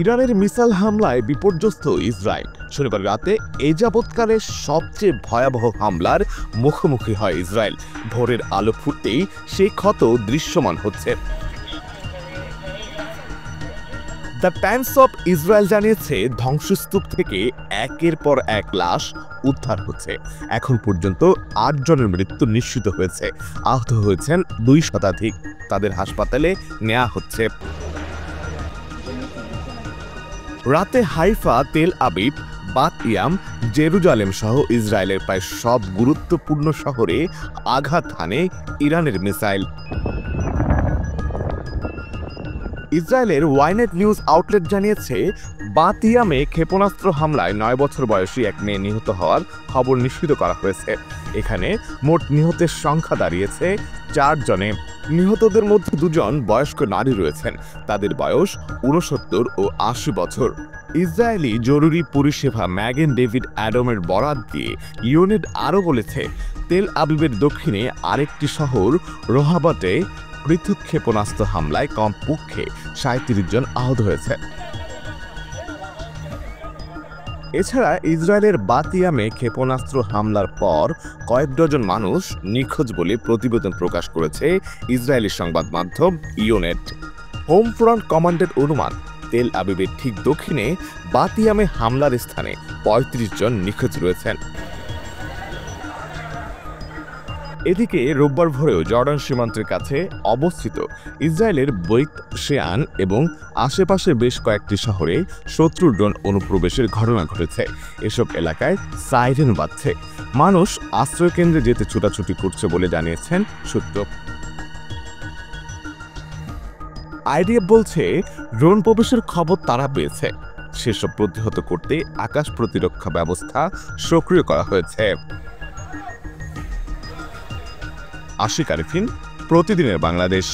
ইরানের মিসাইল হামলায় বিপর্যস্ত ইসরায়েল। শনিবার রাতে এ যাবৎকালের সবচেয়ে ভয়াবহ হামলার মুখোমুখি হয় ইসরায়েল। ভোরের আলো ফুটতেই সেই ক্ষত দৃশ্যমান হচ্ছে। দ্য টাইমস অফ ইসরায়েল জানিয়েছে, ধ্বংসস্তূপ থেকে একের পর এক লাশ উদ্ধার হচ্ছে। এখন পর্যন্ত ৮ জনের মৃত্যু নিশ্চিত হয়েছে। আহত হয়েছেন ২ শতাধিক। তাদের হাসপাতালে নেওয়া হচ্ছে। রাতে Haifa, Tel Aviv, Baat yam, Jerusalem সহ ইসরায়েলের প্রায় সব গুরুত্বপূর্ণ শহরে আঘাত হানে ইরানের মিসাইল। ইসরায়েলের ওয়াইনেট নিউজ আউটলেট জানিয়েছে, বাত ইয়ামে ক্ষেপণাস্ত্র হামলায় ৯ বছর বয়সী এক মেয়ে নিহত হওয়ার খবর নিশ্চিত করা হয়েছে। এখানে মোট নিহতের সংখ্যা দাঁড়িয়েছে ৪ জনে। নিহতদের মধ্যে ২ জন বয়স্ক নারী রয়েছেন। তাদের বয়স ৬৯ ও ৮০ বছর। ইসরায়েলি জরুরি পরিষেবা ম্যাগেন ডেভিড অ্যাডমের বরাত দিয়ে ইউনেট আরও বলেছে, তেল আবিবের দক্ষিণে আরেকটি শহর রোহাবাটে পৃথক ক্ষেপণাস্ত্র হামলায় কমপক্ষে ৩৭ জন আহত হয়েছে। এছাড়া ইসরায়েলের বাত ইয়ামে ক্ষেপণাস্ত্র হামলার পর কয়েক ডজন মানুষ নিখোঁজ বলে প্রতিবেদন প্রকাশ করেছে ইসরায়েলি সংবাদ মাধ্যম ইউনেট। হোম ফ্রন্ট কমান্ডের অনুমান, তেল আবিবের ঠিক দক্ষিণে বাত ইয়ামে হামলার স্থানে ৩৫ জন নিখোঁজ রয়েছেন। এদিকে রোববার ভোরেও জর্ডান সীমান্তের কাছে অবস্থিত ইসরায়েলের বৈত শেয়ান এবং আশেপাশের বেশ কয়েকটি শহরে শত্রুর ড্রোন অনুপ্রবেশের ঘটনা ঘটেছে। এসব এলাকায় সাইরেন বাজছে। মানুষ আশ্রয়কেন্দ্রে যেতে ছোটাছুটি করছে বলে জানিয়েছেন সূত্র। আইডিএফ বলছে, ড্রোন প্রবেশের খবর তারা পেয়েছে। সেসব প্রতিহত করতে আকাশ প্রতিরক্ষা ব্যবস্থা সক্রিয় করা হয়েছে। আশিক আরিফিন, প্রতিদিনের বাংলাদেশ।